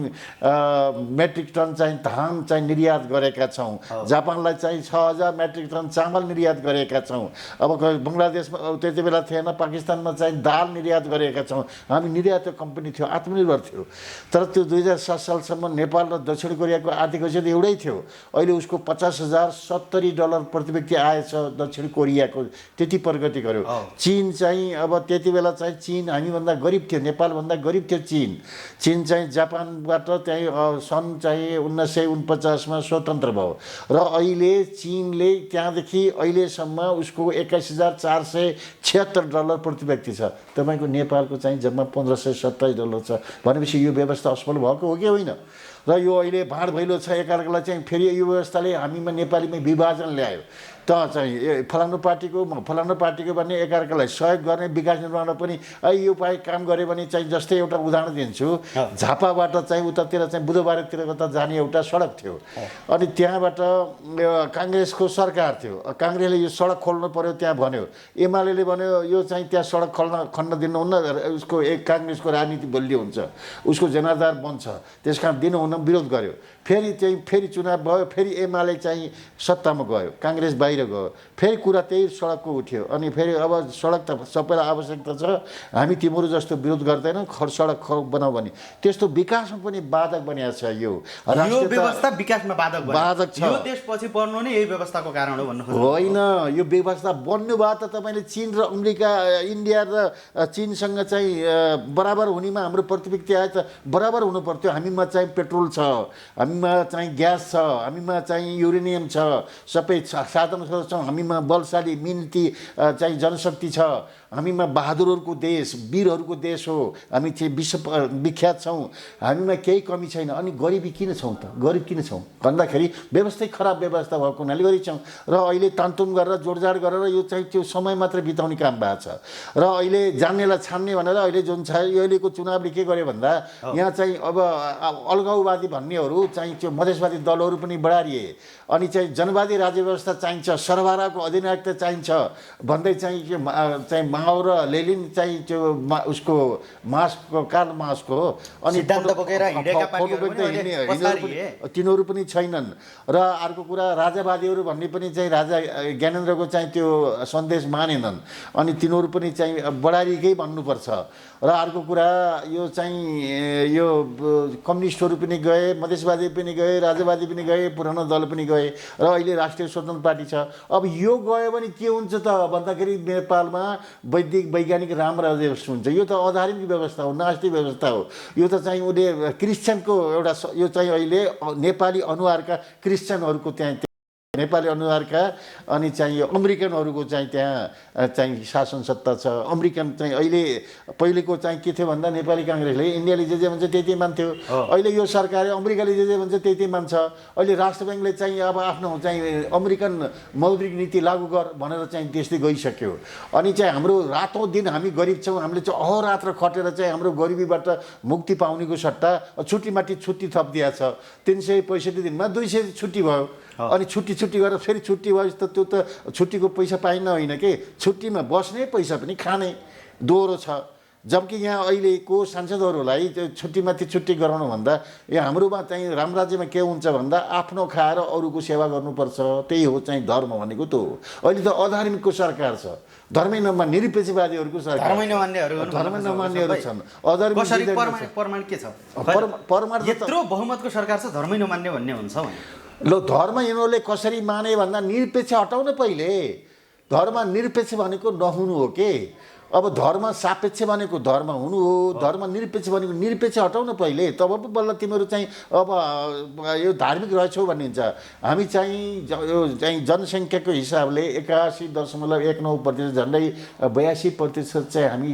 [SPEAKER 1] मेट्रिक टन चाहिँ धान चाहिँ निर्यात गरेका छौँ। जापानलाई चाहिँ 6000 मेट्रिक टन चामल निर्यात गरेका छौँ। अब बङ्गलादेशमा त्यति बेला थिएन, पाकिस्तानमा चाहिँ दाल निर्यात गरेका छौँ। हामी निर्यातक कम्पनी थियो, आत्मनिर्भर थियो। तर त्यो 2007 सालसम्म नेपाल र दक्षिण कोरियाको आर्थिक हैसियत एउटै थियो। अहिले उसको $50,070 प्रति व्यक्ति आएछ दक्षिण कोरियाको, त्यति प्रगति गर्यो। चीन चाहिँ अब त्यति बेला चाहिँ चीन हामीभन्दा गरिब थियो, नेपालभन्दा गरिब थियो चीन। चीन चाहिँ जापानबाट चाहिँ सन् चाहिँ 1949मा स्वतन्त्र भयो र अहिले चीनले त्यहाँदेखि अहिलेसम्म उसको $21,476 प्रति व्यक्ति छ। तपाईँको नेपालको चाहिँ जम्मा $1,527 छ। भनेपछि यो व्यवस्था असफल भएको हो कि होइन? र यो अहिले भाँड भैलो छ एकअर्कालाई चाहिँ। फेरि यो व्यवस्थाले हामीमा नेपालीमा विभाजन ल्यायो। त चाहिँ फलानु पार्टीको भन्ने एकअर्कालाई सहयोग गर्ने, विकास निर्माणमा पनि यो उपाय काम गऱ्यो भने चाहिँ, जस्तै एउटा उदाहरण दिन्छु, झापाबाट चाहिँ उतातिर चाहिँ बुधबारतिर कता जाने एउटा सडक थियो। अनि त्यहाँबाट काङ्ग्रेसको सरकार थियो, काङ्ग्रेसले यो सडक खोल्नु पर्यो त्यहाँ भन्यो, एमाले भन्यो यो चाहिँ त्यहाँ सडक खन्न दिनुहुन्न, उसको एक काङ्ग्रेसको राजनीति बलियो हुन्छ, उसको जनाधार बन्छ, त्यस कारण दिनुहुन्न, विरोध गर्यो। फेरि चुनाव भयो, फेरि एमाले चाहिँ सत्तामा गयो, काङ्ग्रेस बाहिर गयो, फेरि कुरा त्यही सडकको उठ्यो। अनि फेरि अब सडक त सबैलाई आवश्यकता छ, हामी तिम्रो जस्तो विरोध गर्दैनौँ, सडक बनाऊ भने। त्यस्तो विकासमा पनि बाधक बनिएको छ। यो
[SPEAKER 2] व्यवस्था विकासमा बाधक
[SPEAKER 1] छ।
[SPEAKER 2] यो देश पछि पर्नु नै यही व्यवस्थाको कारण हो भन्नु
[SPEAKER 1] होइन। यो व्यवस्था बन्नु भयो त तपाईँले चीन र अमेरिका, इन्डिया र चीनसँग चाहिँ बराबर हुनेमा हाम्रो प्रतिव्यक्ति आयो त बराबर हुनु पर्थ्यो। हामीमा चाहिँ पेट्रोल छ, हामीमा चाहिँ ग्यास छ, हामीमा चाहिँ युरेनियम छ, सबै साधन स्रोत छ, हामीमा बलशाली मिहिनेती चाहिँ जनशक्ति छ, हामीमा बहादुरहरूको देश, वीरहरूको देश हो, हामी चाहिँ विश्व विख्यात छौँ, हामीमा केही कमी छैन। अनि गरिबी किन छौँ त? गरिब किन छौँ भन्दाखेरि व्यवस्थै खराब व्यवस्था भएको हुनाले गरिब छौँ। र अहिले तानतुन गरेर जोडजाड गरेर यो चाहिँ त्यो समय मात्र बिताउने काम भएको छ। र अहिले जान्नेलाई छान्ने भनेर अहिले जुन छ, अहिलेको चुनावले के गर्यो भन्दा यहाँ चाहिँ अब अलगाउवादी भन्नेहरू चाहिँ त्यो मधेसवादी दलहरू पनि बढारिए। अनि चाहिँ जनवादी राज्य व्यवस्था चाहिन्छ, सरबाराको अधिनायकता चाहिन्छ भन्दै चाहिँ माओ र लेनिन चाहिँ त्यो उसको मार्क्सको, कार्ल मार्क्सको हो। अनि तिनीहरू पनि छैनन्। र अर्को कुरा राजावादीहरू भन्ने पनि चाहिँ राजा ज्ञानेन्द्रको चाहिँ त्यो सन्देश मानेनन्। अनि तिनीहरू पनि चाहिँ बढारिकै भन्नुपर्छ। र अर्को कुरा यो चाहिँ यो कम्युनिस्टहरू पनि गए, मधेसवादी पनि गए, राजावादी पनि गए, पुरानो दल पनि गए, र अहिले राष्ट्रिय स्वतन्त्र पार्टी छ। अब यो गयो भने के हुन्छ त भन्दाखेरि नेपालमा वैज्ञानिक राम राज्य हुन्छ। यो त अधार्मिक व्यवस्था हो, नास्तिक व्यवस्था हो। यो त चाहिँ उसले क्रिस्चियनको एउटा, यो चाहिँ अहिले नेपाली अनुहारका क्रिस्चियनहरूको त्यहाँ नेपाली अनुहारका अनि चाहिँ यो अमेरिकनहरूको चाहिँ त्यहाँ चाहिँ शासन सत्ता छ। अमेरिकन चाहिँ अहिले पहिलेको चाहिँ के थियो भन्दा नेपाली काङ्ग्रेसले इन्डियाले जे भन्छ त्यति मान्थ्यो, अहिले यो सरकारले अमेरिकाले जे भन्छ त्यति मान्छ। अहिले राष्ट्र ब्याङ्कले चाहिँ अब आफ्नो चाहिँ अमेरिकन मौद्रिक नीति लागू गर भनेर चाहिँ त्यस्तै गइसक्यो। अनि चाहिँ हाम्रो रातौँ दिन हामी गरिब छौँ, हामीले चाहिँ अहोरात्र खटेर चाहिँ हाम्रो गरिबीबाट मुक्ति पाउनेको सट्टा छुट्टीमाथि छुट्टी थपिदिएको छ। 365 दिनमा 200 छुट्टी भयो। अनि छुट्टी गरेर फेरि छुट्टी भएपछि त त्यो त छुट्टीको पैसा पाइन्न होइन कि, छुट्टीमा बस्ने पैसा पनि खाने दोहोरो छ। जबकि यहाँ अहिलेको सांसदहरूलाई त्यो छुट्टीमाथि छुट्टी गराउनुभन्दा यहाँ हाम्रोमा चाहिँ राम राज्यमा के हुन्छ भन्दा आफ्नो खाएर अरूको सेवा गर्नुपर्छ, त्यही हो चाहिँ धर्म भनेको त्यो हो। अहिले त अधार्मिकको सरकार छ, धर्मै नमान्ने निरपेक्षवादीहरूको सरकार,
[SPEAKER 2] धर्मै नमान्नेहरू
[SPEAKER 1] छन्, अधार्मिक
[SPEAKER 2] प्रमाण के छ?
[SPEAKER 1] परमार्थ
[SPEAKER 2] यत्रो बहुमतको सरकार छ, धर्मै नमान्ने भन्ने हुन्छ भने
[SPEAKER 1] ल धर्म यिनीहरूले कसरी माने भन्दा निरपेक्ष हटाउन पहिले। धर्म निरपेक्ष भनेको नहुनु हो के, अब धर्म सापेक्ष भनेको धर्म हुनु हो, धर्म निरपेक्ष भनेको निरपेक्ष हटाउन पहिले, तब पो बल्ल तिमीहरू चाहिँ अब यो धार्मिक रहेछौ भन्ने हुन्छ। हामी चाहिँ यो चाहिँ जनसङ्ख्याको हिसाबले 81.19% झन्डै 82% चाहिँ हामी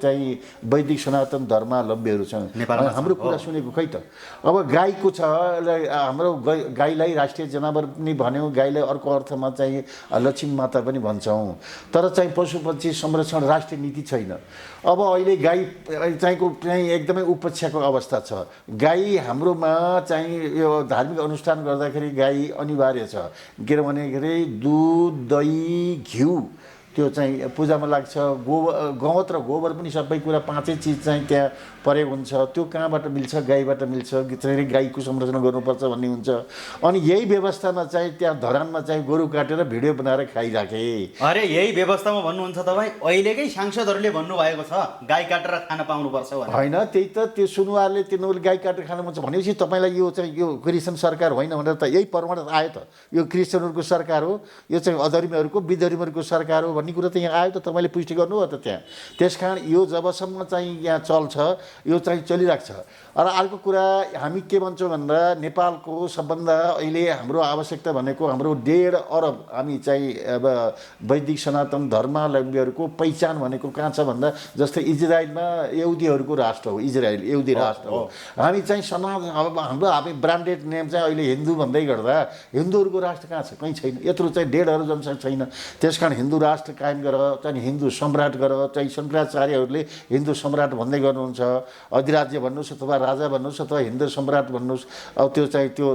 [SPEAKER 1] चाहिँ वैदिक सनातन धर्मावलम्बीहरू छौँ। हाम्रो कुरा सुनेको खै त। अब गाईको छ, हाम्रो गाईलाई राष्ट्रिय जनावर पनि भन्यौँ, गाईलाई अर्को अर्थमा चाहिँ लक्ष्मी माता पनि भन्छौँ, तर चाहिँ पशुपक्षी संरक्षण राष्ट्रिय नीति छैन। अब अहिले गाई चाहिँ एकदमै उपेक्षाको अवस्था छ। गाई हाम्रोमा चाहिँ यो धार्मिक अनुष्ठान गर्दाखेरि गाई अनिवार्य छ, किनभनेखेरि दुध दही घिउ त्यो चाहिँ पूजामा लाग्छ। गहुँत र गोबर पनि सबै कुरा पाँचै चिज चाहिँ त्यहाँ प्रयोग हुन्छ। त्यो कहाँबाट मिल्छ? गाईबाट मिल्छ। त्यसरी गाईको संरक्षण गर्नुपर्छ भन्ने हुन्छ। अनि यही व्यवस्थामा चाहिँ त्यहाँ धरानमा चाहिँ गोरु काटेर भिडियो बनाएर खाइराखे।
[SPEAKER 2] अरे यही व्यवस्थामा भन्नुहुन्छ तपाईँ? अहिलेकै सांसदहरूले भन्नुभएको छ गाई काटेर खान पाउनुपर्छ
[SPEAKER 1] होइन, त्यही त त्यो सुनुवारले तिनीहरूले गाई काटेर खानु मन छ भनेपछि तपाईँलाई यो चाहिँ यो क्रिस्चियन सरकार होइन भनेर त यही प्रमाण आयो त। यो क्रिस्चियनहरूको सरकार हो, यो चाहिँ अधर्मीहरूको विधर्मीहरूको सरकार हो भन्ने कुरा त यहाँ आयो त। तपाईँले पुष्टि गर्नुभयो त त्यहाँ। त्यसकारण यो जबसम्म चाहिँ यहाँ चल्छ यो चाहिँ चलिरहेको छ। र अर्को कुरा हामी के भन्छौँ भन्दा नेपालको सबभन्दा अहिले हाम्रो आवश्यकता भनेको हाम्रो 1.5 अरब हामी चाहिँ अब वैदिक सनातन धर्मावलम्बीहरूको पहिचान भनेको कहाँ छ भन्दा जस्तै इजरायलमा यहुदीहरूको राष्ट्र हो, इजरायल यहुदी राष्ट्र हो। हामी चाहिँ अब हाम्रो हामी ब्रान्डेड नेम चाहिँ अहिले हिन्दू भन्दै गर्दा हिन्दूहरूको राष्ट्र कहाँ छ? कहीँ छैन। यत्रो चाहिँ 1.5 अरब जनसङ्ख्या छैन। त्यसकारण हिन्दू राष्ट्र कायम गर, चाहिँ हिन्दू सम्राट गर, चाहिँ शङ्कराचार्यहरूले हिन्दू सम्राट भन्दै गर्नुहुन्छ। अधिराज्य भन्नुहोस् अथवा राजा भन्नुहोस् अथवा हिन्दू सम्राट भन्नुहोस्, अब त्यो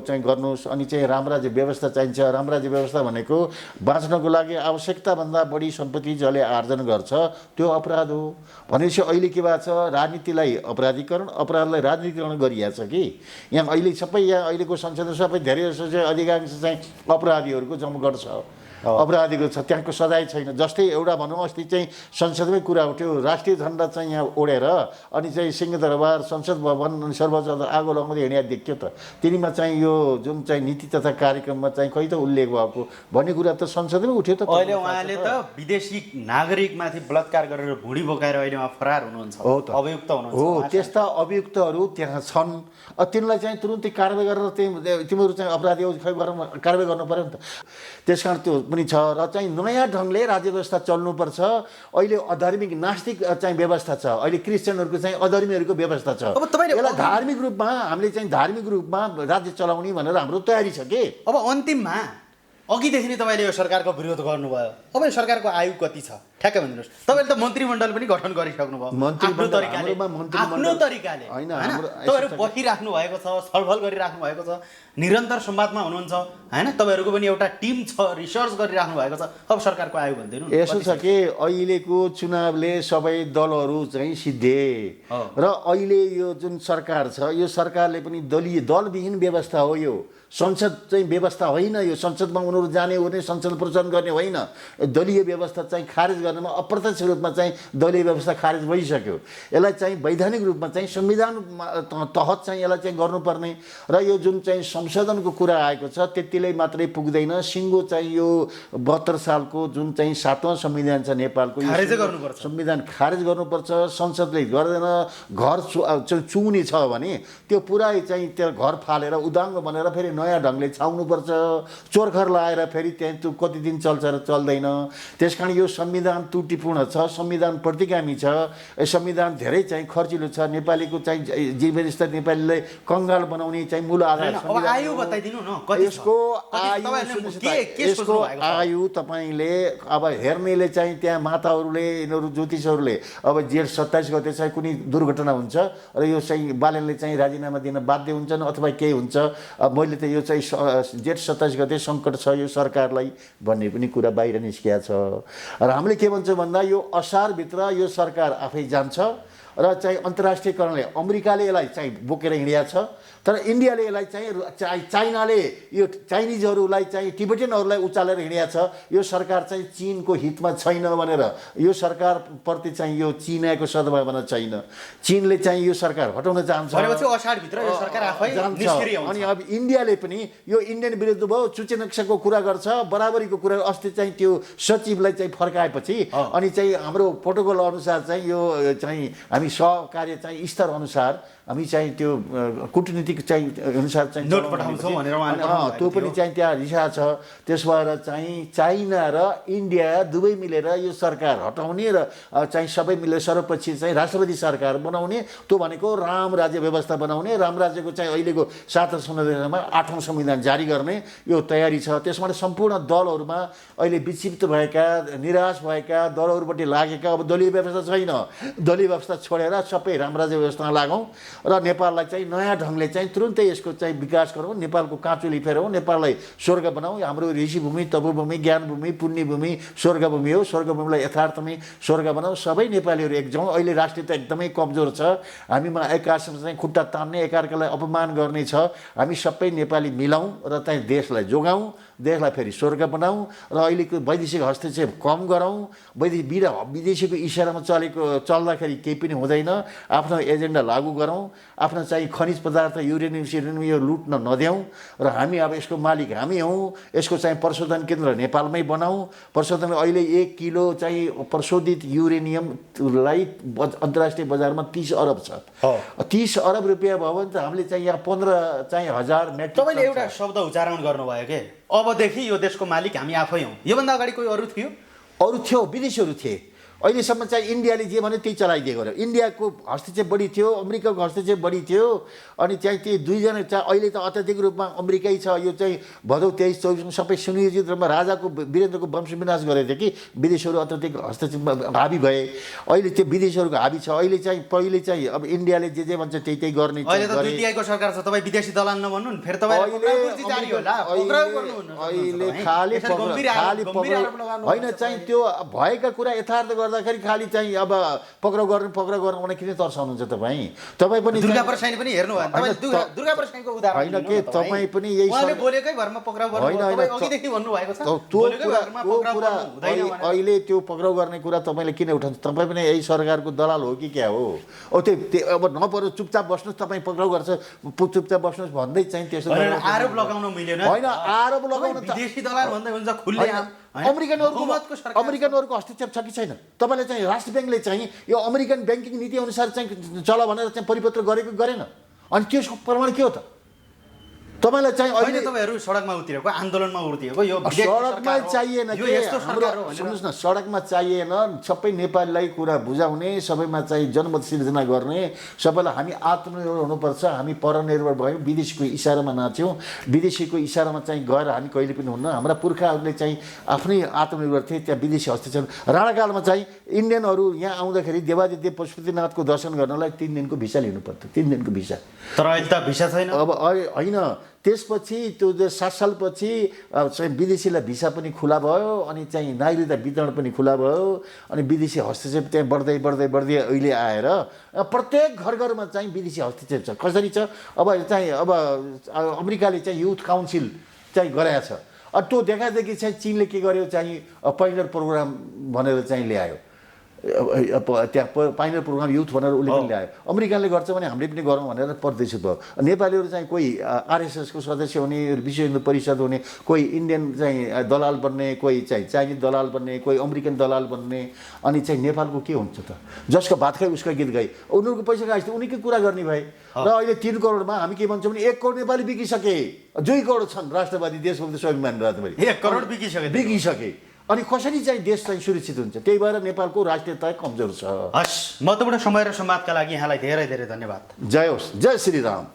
[SPEAKER 1] चाहिँ गर्नुहोस्। अनि चाहिँ रामराज्य व्यवस्था चाहिन्छ। रामराज्य व्यवस्था भनेको बाँच्नको लागि आवश्यकताभन्दा बढी सम्पत्ति जसले आर्जन गर्छ त्यो अपराध हो भनेपछि अहिले के भएको छ? राजनीतिलाई अपराधीकरण, अपराधलाई राजनीतिकरण गरिएको छ कि यहाँ अहिले सबै यहाँ अहिलेको संसदमा सबै धेरै जसो चाहिँ अधिकांश चाहिँ अपराधीहरूको जमघट छ, अपराधीको छ, त्यहाँको सजाय छैन। जस्तै एउटा भनौँ अस्ति चाहिँ संसदमै कुरा उठ्यो, राष्ट्रिय झन्डा चाहिँ यहाँ ओढेर अनि चाहिँ सिंहदरबार संसद भवन अनि सर्वोच्च आगो लगाउँदै हिँडेको देखियो त। तिनीमा चाहिँ यो जुन चाहिँ नीति तथा कार्यक्रममा चाहिँ खै त उल्लेख भएको भन्ने कुरा त संसदमै उठ्यो त।
[SPEAKER 2] अहिले उहाँले त विदेशी नागरिकमाथि बलात्कार गरेर भुँडी बोकाएर अहिले उहाँ फरार हुनुहुन्छ,
[SPEAKER 1] हो त,
[SPEAKER 2] अभियुक्त हुनुहुन्छ।
[SPEAKER 1] हो, त्यस्ता अभियुक्तहरू त्यहाँ छन्। तिनलाई चाहिँ तुरुन्तै कारवाही गरेर तिमीहरू चाहिँ अपराधी कारवाही गर्नु पर्यो नि त। त्यसकारण त्यो पनि छ। र चाहिँ नयाँ ढङ्गले राज्य व्यवस्था चल्नुपर्छ। अहिले अधार्मिक नास्तिक चाहिँ व्यवस्था छ, अहिले क्रिस्चियनहरूको चाहिँ अधर्मीहरूको व्यवस्था छ। यसलाई धार्मिक रूपमा हामीले चाहिँ धार्मिक रूपमा राज्य चलाउने भनेर हाम्रो तयारी छ कि।
[SPEAKER 2] अब अन्तिममा अघिदेखि नै तपाईँले यो सरकारको विरोध गर्नुभयो, अब यो सरकारको आयु कति छ ठ्याक्कै भनिदिनुहोस्। तपाईँले त मन्त्रीमण्डल पनि गठन गरिसक्नु भयो आफ्नो तरिकाले, होइन तपाईँहरू बसिराख्नु भएको छ, छलफल गरिराख्नु भएको छ, निरन्तर संवादमा हुनुहुन्छ होइन। तपाईँहरूको पनि एउटा टिम छ, रिसर्च गरिराख्नु भएको छ। अब सरकारको आयु भनिदिनु।
[SPEAKER 1] यसो छ कि अहिलेको चुनावले सबै दलहरू चाहिँ सिद्धे र अहिले यो जुन सरकार छ यो सरकारले पनि दलविहीन व्यवस्था हो। यो संसद चाहिँ व्यवस्था होइन। यो संसदमा उनीहरू जाने ओर्ने संसद प्रचलन गर्ने होइन। दलीय व्यवस्था चाहिँ खारेज गर्नमा अप्रत्यक्ष रूपमा चाहिँ दलीय व्यवस्था खारेज भइसक्यो। यसलाई चाहिँ वैधानिक रूपमा चाहिँ संविधान तहत चाहिँ यसलाई चाहिँ गर्नुपर्ने र यो जुन चाहिँ संशोधनको कुरा आएको छ त्यतिले मात्रै पुग्दैन। सिङ्गो चाहिँ यो 72 सालको जुन चाहिँ 7वां संविधान छ नेपालको, संविधान खारेज गर्नुपर्छ। संसदले गर्दैन, घर चुउने छ भने त्यो पुरै चाहिँ त्यो घर फालेर उदाङ्ग बनेर फेरि नयाँ ढङ्गले छाउनुपर्छ। चोरखर लाएर फेरि त्यहाँ त्यो कति दिन चल्छ र चल्दैन। त्यसकारण यो संविधान त्रुटिपूर्ण छ, संविधान प्रतिगामी छ, संविधान धेरै चाहिँ खर्चिलो छ। नेपालीको चाहिँ जीवनस्तर नेपालीलाई कङ्गाल बनाउने चाहिँ मूल आधार
[SPEAKER 2] आयु बताइदिनु न।
[SPEAKER 1] यसको आयु तपाईँले अब हेर्नेले चाहिँ त्यहाँ माताहरूले यिनीहरू ज्योतिषहरूले अब जेठ 27 गते चाहिँ कुनै दुर्घटना हुन्छ र यो चाहिँ बालनले चाहिँ राजीनामा दिन बाध्य हुन्छन् अथवा केही हुन्छ। मैले त यो चाहिँ जेठ 27 गते सङ्कट छ यो सरकारलाई भन्ने पनि कुरा बाहिर निस्किया छ। र हामीले के भन्छौँ भन्दा यो असारभित्र यो सरकार आफै जान्छ र चाहिँ अन्तर्राष्ट्रियकरणले अमेरिकाले यसलाई चाहिँ बोकेर हिँडेको छ, तर इन्डियाले यसलाई चाहिँ चाइनाले यो चाइनिजहरूलाई चाहिँ टिबेटियनहरूलाई उचालेर हिँडेको छ। यो सरकार चाहिँ चीनको हितमा छैन भनेर, यो सरकारप्रति चाहिँ यो चिनाको सद्भावना छैन। चीनले चाहिँ यो सरकार हटाउन चाहन्छ
[SPEAKER 2] भनेपछि अषाढभित्र यो सरकार आफै निष्क्रिय हुन्छ।
[SPEAKER 1] अनि अब इन्डियाले पनि यो इन्डियन विरुद्ध भयो सूची नक्साको कुरा गर्छ, बराबरीको कुरा। अस्ति चाहिँ त्यो सचिवलाई चाहिँ फर्काएपछि अनि चाहिँ हाम्रो प्रोटोकल अनुसार चाहिँ यो चाहिँ हामी सहकार्य चाहिँ स्तर अनुसार हामी चाहिँ त्यो कूटनीतिक चाहिँ अनुसार चाहिँ
[SPEAKER 2] नोट पठाउँछौँ भनेर उहाँले
[SPEAKER 1] त्यो पनि चाहिँ त्यहाँ रिसा छ। त्यस भएर चाहिँ चाइना र इन्डिया दुवै मिलेर यो सरकार हटाउने र चाहिँ सबै मिलेर सर्वपक्षीय चाहिँ राष्ट्रपति सरकार बनाउने, त्यो भनेको राम राज्य व्यवस्था बनाउने, राम राज्यको चाहिँ अहिलेको 7औं संविधानमा 8औं संविधान जारी गर्ने यो तयारी छ। त्यसमा सम्पूर्ण दलहरूमा अहिले विक्षिप्त भएका, निराश भएका दलहरूपट्टि लागेका, अब दलीय व्यवस्था छैन, दलीय व्यवस्था छोडेर सबै राम राज्य व्यवस्थामा लागौँ र नेपाललाई चाहिँ नयाँ ढङ्गले चाहिँ तुरुन्तै यसको चाहिँ विकास गरौँ, नेपालको काँचो लिफेरौँ, नेपाललाई स्वर्ग बनाऊँ। हाम्रो ऋषिभूमि, तपोभूमि, ज्ञानभूमि, पुण्यभूमि, स्वर्गभूमि हो। स्वर्गभूमिलाई यथार्थमै स्वर्ग बनाऊ। सबै नेपालीहरू एक जाउँ। अहिले राष्ट्रियता एकदमै कमजोर छ, हामीमा एकासँग चाहिँ खुट्टा तान्ने, एकाअर्कालाई अपमान गर्ने छ। हामी सबै नेपाली मिलाउँ र चाहिँ देशलाई जोगाउँ, देशलाई फेरि स्वर्ग बनाऊँ र अहिलेको वैदेशिक हस्तक्षेप कम गरौँ। विदेशीको इसारामा चल्दाखेरि केही पनि हुँदैन। आफ्नो एजेन्डा लागू गरौँ, आफ्नो चाहिँ खनिज पदार्थ युरेनियम यो लुट्न नदेऊ र हामी अब यसको मालिक हामी हौँ। यसको चाहिँ प्रशोधन केन्द्र नेपालमै बनाऊ। प्रशोधन अहिले 1 किलो चाहिँ प्रशोधित युरेनियमलाई अन्तर्राष्ट्रिय बजारमा 30 अरब छ। 30 अरब रुपियाँ भयो भने त हामीले चाहिँ यहाँ 15,000 मेट्रिक।
[SPEAKER 2] तपाईँले एउटा शब्द उच्चारण गर्नुभयो के, अबदेखि यो देशको मालिक हामी आफै हौँ। योभन्दा अगाडि कोही अरू थियो?
[SPEAKER 1] अरू थियो, विदेशीहरू थिए। अहिलेसम्म चाहिँ इन्डियाले जे भन्यो त्यही चलाइदिएको रह्यो। इन्डियाको हस्तक्षेप बढी थियो, अमेरिकाको हस्तक्षेप बढी थियो। अनि चाहिँ ती दुईजना चाहिँ अहिले त अत्याधिक रूपमा अमेरिकै छ। यो चाहिँ भदौ 23-24 सबै सुनियोजित रूपमा राजाको वीरेन्द्रको वंश विनाश गरेको थियो कि विदेशीहरू अत्याधिक हस्तक्षेपमा हाबी भए। अहिले त्यो विदेशीहरूको हाबी छ। अहिले चाहिँ पहिले चाहिँ अब इन्डियाले जे भन्छ त्यही त्यही गर्ने।
[SPEAKER 2] अहिले त दुईको सरकार छ, तपाईँ विदेशी दलाल नभन्नु नि, फेरि तपाईँ
[SPEAKER 1] अहिले खाली होइन चाहिँ त्यो भएका कुरा यथार्थ गर्दाखेरि खालि चाहिँ अब पक्राउ गर्नु भने किन तर्साउनुहुन्छ तपाईँ? तपाईँ पनि
[SPEAKER 2] दुर्गा प्रसाईले पनि हेर्नु भयो तपाईँ दुर्गा प्रसाईको उदाहरण
[SPEAKER 1] होइन के तपाईँ पनि यही
[SPEAKER 2] उहाँले बोलेकै भरमा पक्राउ गर्नु तपाईँ अघिदेखि भन्नु भएको छ।
[SPEAKER 1] अहिले त्यो पक्राउ गर्ने कुरा तपाईँले किन उठाउँछ? तपाईँ पनि यही सरकारको दलाल हो कि क्या हो? त्यो अब नपरो चुपचाप बस्नुहोस्, तपाईँ पक्राउ गर्छ चुपचाप बस्नुहोस् भन्दै चाहिँ त्यसो
[SPEAKER 2] आरोप लगाउन मिलेन।
[SPEAKER 1] होइन आरोप लगाउन
[SPEAKER 2] विदेशी दलाल भन्दै हुन्छ खुल्ले।
[SPEAKER 1] अमेरिकनहरूको हस्तक्षेप छ कि छैन? तपाईँले चाहिँ राष्ट्र ब्याङ्कले चाहिँ यो अमेरिकन ब्याङ्किङ नीति अनुसार चाहिँ चल भनेर चाहिँ परिपत्र गरेको गरेन? अनि त्यसको प्रमाण के हो त? तपाईँलाई चाहिँ
[SPEAKER 2] अहिले तपाईँहरू सडकमा उत्रिएको, आन्दोलनमा उत्रिएको, यो
[SPEAKER 1] सडकमा चाहिएन कि सुन्नुहोस् न, सडकमा चाहिएन। सबै नेपालीलाई कुरा बुझाउने, सबैमा चाहिँ जनमत सिर्जना गर्ने, सबैलाई हामी आत्मनिर्भर हुनुपर्छ। हामी परनिर्भर भयौँ, विदेशीको इसारामा नाच्यौँ। विदेशीको इसारामा चाहिँ गएर हामी कहिले पनि हुन्न। हाम्रा पुर्खाहरूले चाहिँ आफ्नै आत्मनिर्भर थिए, त्यहाँ विदेशी हस्तक्षेप। राणाकालमा चाहिँ इन्डियनहरू यहाँ आउँदाखेरि देवादिदेव पशुपतिनाथको दर्शन गर्नलाई 3 दिनको भिसा लिनु पर्थ्यो, 3 दिनको भिसा।
[SPEAKER 2] तर अहिले त भिसा छैन।
[SPEAKER 1] अब होइन, त्यसपछि त्यो 7 सालपछि चाहिँ विदेशीलाई भिसा पनि खुला भयो, अनि चाहिँ नागरिकता वितरण पनि खुला भयो, अनि विदेशी हस्तक्षेप त्यहाँ बढ्दै अहिले आएर प्रत्येक घरमा चाहिँ विदेशी हस्तक्षेप छ। कसरी छ? अब अमेरिकाले चाहिँ युथ काउन्सिल चाहिँ गराएको छ। त्यो देखादेखि चाहिँ चीनले के गर्यो चाहिँ पाइलट प्रोग्राम भनेर चाहिँ ल्यायो। त्यहाँ पाइलट प्रोग्राम युथ भनेर उसले पनि ल्यायो। अमेरिकाले गर्छ भने हामीले पनि गरौँ भनेर प्रदर्शित भयो। नेपालीहरू चाहिँ कोही आरएसएसको सदस्य हुने, विश्व हिन्दू परिषद हुने, कोही इन्डियन चाहिँ दलाल बन्ने, कोही चाहिँ चाइनिज दलाल बन्ने, कोही अमेरिकन दलाल बन्ने। अनि चाहिँ नेपालको के हुन्छ त? जसको भात खाइ उसका गीत गाई, उनीहरूको पैसा खाएपछि त उनीकै कुरा गर्ने भए। र अहिले 3 करोडमा हामी के भन्छौँ भने 1 करोड नेपाली बिकिसके। 2 करोड छन् राष्ट्रवादी देशभक्त स्वाभिमान राजभरि
[SPEAKER 2] 1 करोड बिकिसके।
[SPEAKER 1] अनि कसरी चाहिँ देश चाहिँ सुरक्षित हुन्छ? त्यही भएर नेपालको राष्ट्रियता कमजोर छ।
[SPEAKER 2] हस्, महत्त्वपूर्ण समय र संवादका लागि यहाँलाई धेरै धेरै धन्यवाद।
[SPEAKER 1] जय होस्, जय श्री राम।